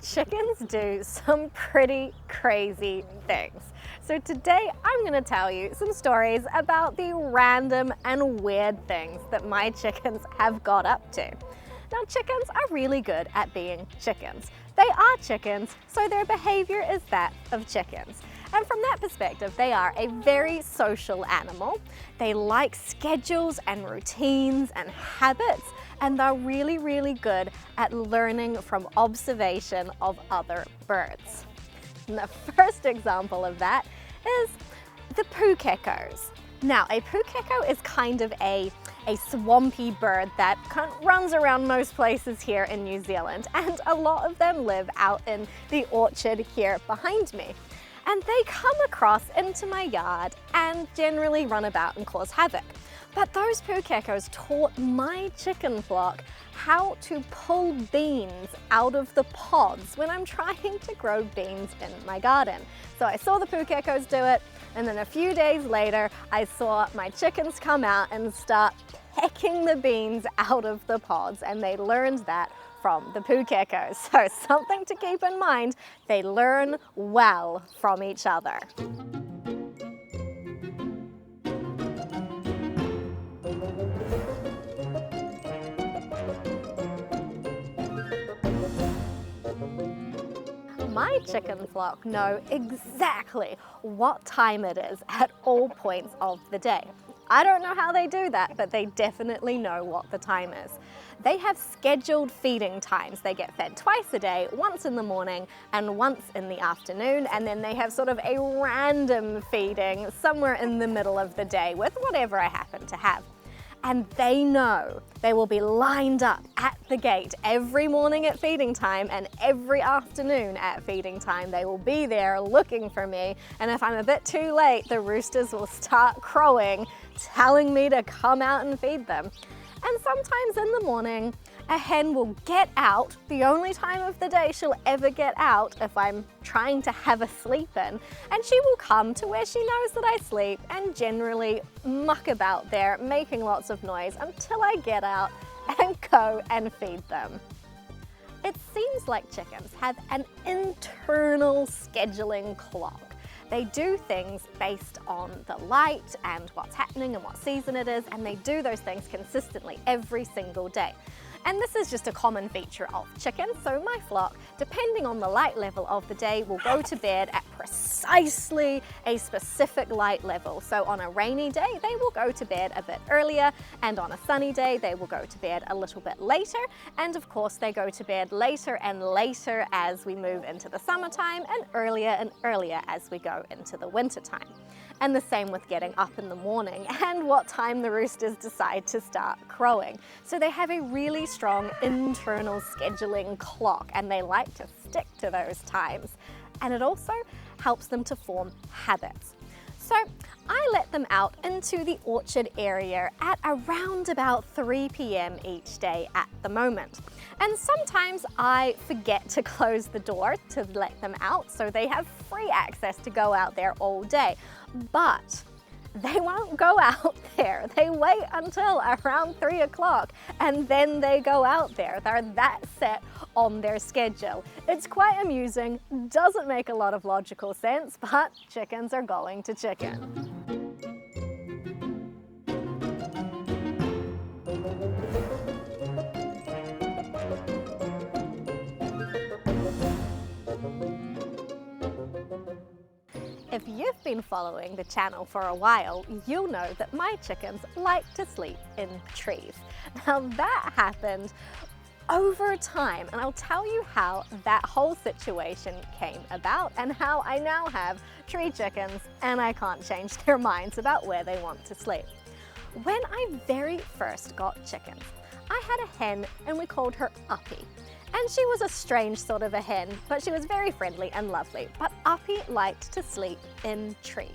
Chickens do some pretty crazy things. So today I'm going to tell you some stories about the random and weird things that my chickens have got up to. Now, chickens are really good at being chickens. They are chickens, so their behavior is that of chickens. And from that perspective, they are a very social animal. They like schedules and routines and habits, and they're really, really good at learning from observation of other birds. And the first example of that is the pukekos. Now, a pukeko is kind of a swampy bird that kind of runs around most places here in New Zealand, and a lot of them live out in the orchard here behind me. And they come across into my yard and generally run about and cause havoc. But those pukekos taught my chicken flock how to pull beans out of the pods when I'm trying to grow beans in my garden. So I saw the pukekos do it, and then a few days later I saw my chickens come out and start pecking the beans out of the pods, and they learned that from the pukekos. So something to keep in mind, they learn well from each other. My chicken flock know exactly what time it is at all points of the day. I don't know how they do that, but they definitely know what the time is. They have scheduled feeding times. They get fed twice a day, once in the morning and once in the afternoon, and then they have sort of a random feeding somewhere in the middle of the day with whatever I happen to have. And they know they will be lined up at the gate every morning at feeding time and every afternoon at feeding time. They will be there looking for me, and if I'm a bit too late, the roosters will start crowing, telling me to come out and feed them. And sometimes in the morning, a hen will get out, the only time of the day she'll ever get out if I'm trying to have a sleep in, and she will come to where she knows that I sleep and generally muck about there, making lots of noise until I get out and go and feed them. It seems like chickens have an internal scheduling clock. They do things based on the light and what's happening and what season it is, and they do those things consistently every single day. And this is just a common feature of chickens, so my flock, depending on the light level of the day, will go to bed at precisely a specific light level. So on a rainy day, they will go to bed a bit earlier, and on a sunny day, they will go to bed a little bit later. And of course, they go to bed later and later as we move into the summertime, and earlier as we go into the wintertime. And the same with getting up in the morning and what time the roosters decide to start crowing. So they have a really strong internal scheduling clock, and they like to stick to those times. And it also helps them to form habits. So I let them out into the orchard area at around about 3 p.m. each day at the moment. And sometimes I forget to close the door to let them out, so they have free access to go out there all day. But they won't go out there. They wait until around 3 o'clock and then they go out there. They're that set on their schedule. It's quite amusing, doesn't make a lot of logical sense, but chickens are going to chicken. If you've been following the channel for a while, you'll know that my chickens like to sleep in trees. Now that happened over time, and I'll tell you how that whole situation came about and how I now have tree chickens and I can't change their minds about where they want to sleep. When I very first got chickens, I had a hen and we called her Uppy. And she was a strange sort of a hen, but she was very friendly and lovely. But Uppy liked to sleep in trees.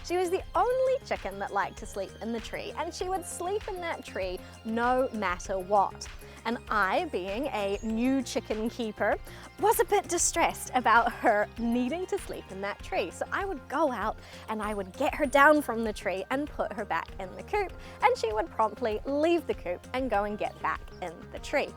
She was the only chicken that liked to sleep in the tree, and she would sleep in that tree no matter what. And I, being a new chicken keeper, was a bit distressed about her needing to sleep in that tree. So I would go out and I would get her down from the tree and put her back in the coop, and she would promptly leave the coop and go and get back in the tree.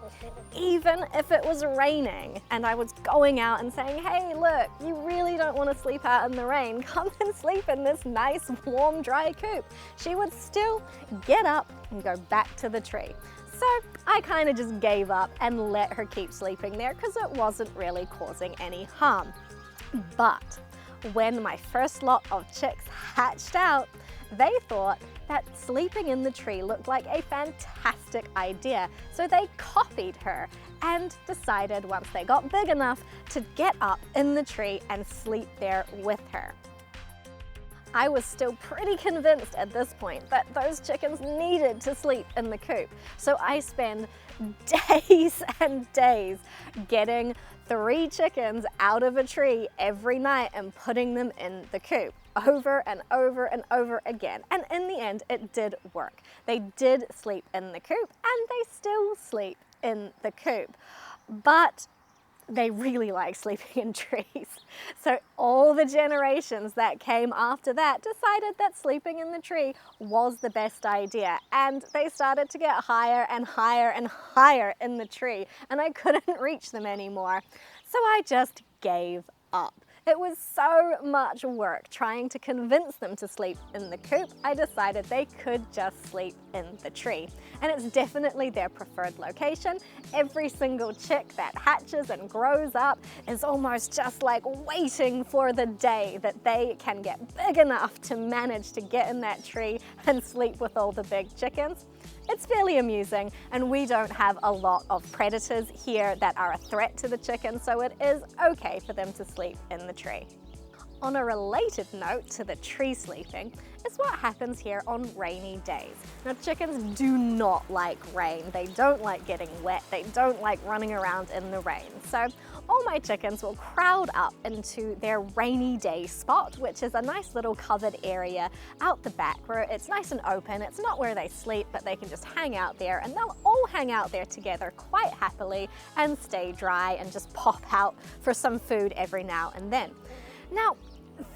Even if it was raining and I was going out and saying, hey, look, you really don't want to sleep out in the rain, come and sleep in this nice, warm, dry coop, she would still get up and go back to the tree. So I kind of just gave up and let her keep sleeping there because it wasn't really causing any harm. But when my first lot of chicks hatched out, they thought that sleeping in the tree looked like a fantastic idea. So they copied her and decided once they got big enough to get up in the tree and sleep there with her. I was still pretty convinced at this point that those chickens needed to sleep in the coop. So I spent days and days getting 3 chickens out of a tree every night and putting them in the coop over and over and over again. And in the end, it did work. They did sleep in the coop and they still sleep in the coop. But they really like sleeping in trees. So all the generations that came after that decided that sleeping in the tree was the best idea. And they started to get higher and higher and higher in the tree, and I couldn't reach them anymore. So I just gave up. It was so much work trying to convince them to sleep in the coop, I decided they could just sleep in the tree. And it's definitely their preferred location. Every single chick that hatches and grows up is almost just like waiting for the day that they can get big enough to manage to get in that tree and sleep with all the big chickens. It's fairly amusing, and we don't have a lot of predators here that are a threat to the chickens, so it is okay for them to sleep in the tree. On a related note to the tree sleeping is what happens here on rainy days. Now, chickens do not like rain. They don't like getting wet. They don't like running around in the rain. So all my chickens will crowd up into their rainy day spot, which is a nice little covered area out the back where it's nice and open. It's not where they sleep, but they can just hang out there, and they'll all hang out there together quite happily and stay dry and just pop out for some food every now and then. Now,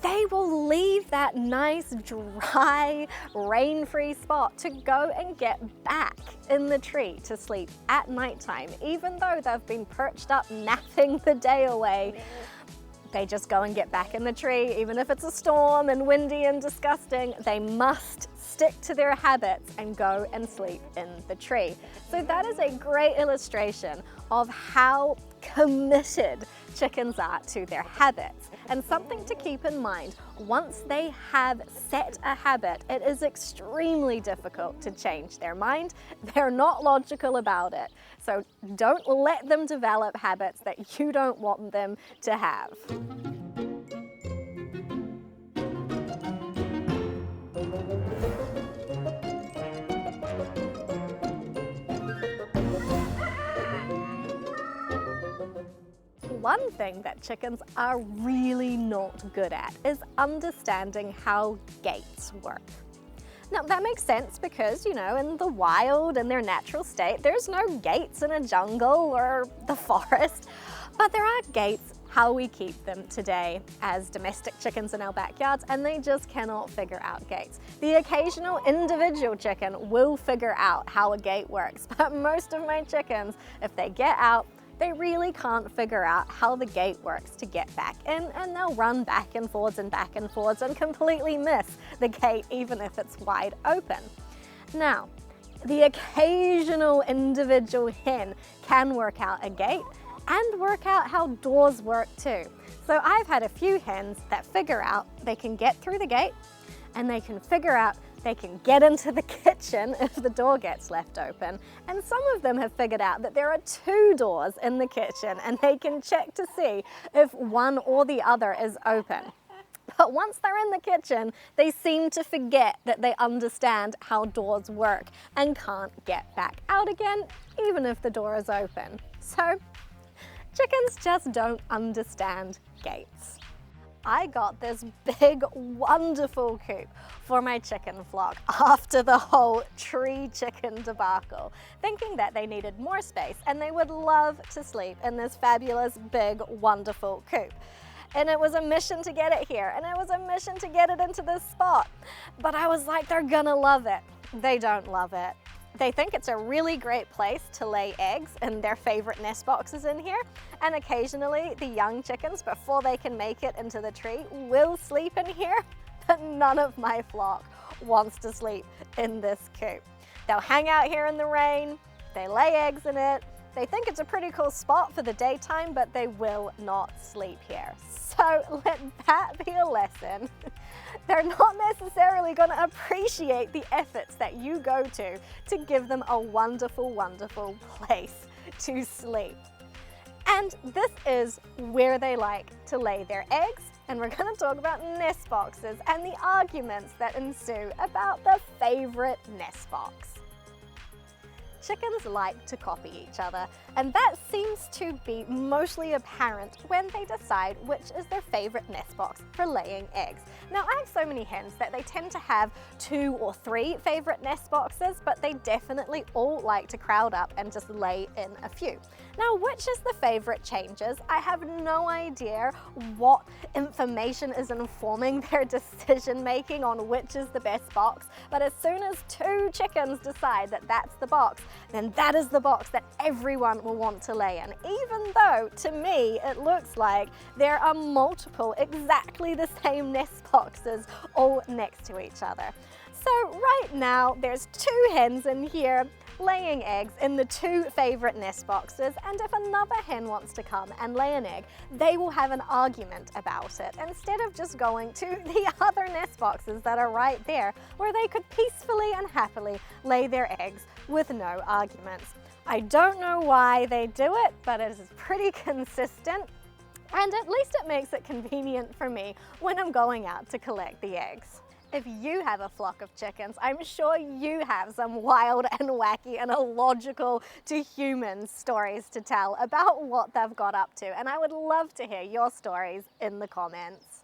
they will leave that nice, dry, rain-free spot to go and get back in the tree to sleep at nighttime, even though they've been perched up napping the day away. They just go and get back in the tree, even if it's a storm and windy and disgusting. They must stick to their habits and go and sleep in the tree. So that is a great illustration of how committed chickens are to their habits. And something to keep in mind, once they have set a habit, it is extremely difficult to change their mind. They're not logical about it. So don't let them develop habits that you don't want them to have. One thing that chickens are really not good at is understanding how gates work. Now that makes sense because, you know, in the wild, in their natural state, there's no gates in a jungle or the forest, but there are gates how we keep them today as domestic chickens in our backyards, and they just cannot figure out gates. The occasional individual chicken will figure out how a gate works, but most of my chickens, if they get out, they really can't figure out how the gate works to get back in, and they'll run back and forwards and completely miss the gate even if it's wide open. Now, the occasional individual hen can work out a gate and work out how doors work too. So I've had a few hens that figure out they can get through the gate, and they can figure out they can get into the kitchen if the door gets left open. And some of them have figured out that there are 2 doors in the kitchen, and they can check to see if one or the other is open. But once they're in the kitchen, they seem to forget that they understand how doors work and can't get back out again, even if the door is open. So chickens just don't understand gates. I got this big, wonderful coop for my chicken flock after the whole tree chicken debacle, thinking that they needed more space and they would love to sleep in this fabulous, big, wonderful coop. And it was a mission to get it here, and it was a mission to get it into this spot. But I was like, they're gonna love it. They don't love it. They think it's a really great place to lay eggs and their favorite nest boxes in here. And occasionally the young chickens, before they can make it into the tree, will sleep in here. But none of my flock wants to sleep in this coop. They'll hang out here in the rain, they lay eggs in it. They think it's a pretty cool spot for the daytime, but they will not sleep here. So let that be a lesson. They're not necessarily going to appreciate the efforts that you go to give them a wonderful, wonderful place to sleep. And this is where they like to lay their eggs. And we're going to talk about nest boxes and the arguments that ensue about the favorite nest box. Chickens like to copy each other, and that seems to be mostly apparent when they decide which is their favorite nest box for laying eggs. Now, I have so many hens that they tend to have 2 or 3 favorite nest boxes, but they definitely all like to crowd up and just lay in a few. Now, which is the favorite changes? I have no idea what information is informing their decision making on which is the best box, but as soon as 2 chickens decide that that's the box, then that is the box that everyone will want to lay in, even though to me it looks like there are multiple exactly the same nest boxes all next to each other. So right now there's 2 hens in here laying eggs in the 2 favorite nest boxes, and if another hen wants to come and lay an egg, they will have an argument about it instead of just going to the other nest boxes that are right there where they could peacefully and happily lay their eggs with no arguments. I don't know why they do it, but it is pretty consistent, and at least it makes it convenient for me when I'm going out to collect the eggs. If you have a flock of chickens, I'm sure you have some wild and wacky and illogical to human stories to tell about what they've got up to, and I would love to hear your stories in the comments.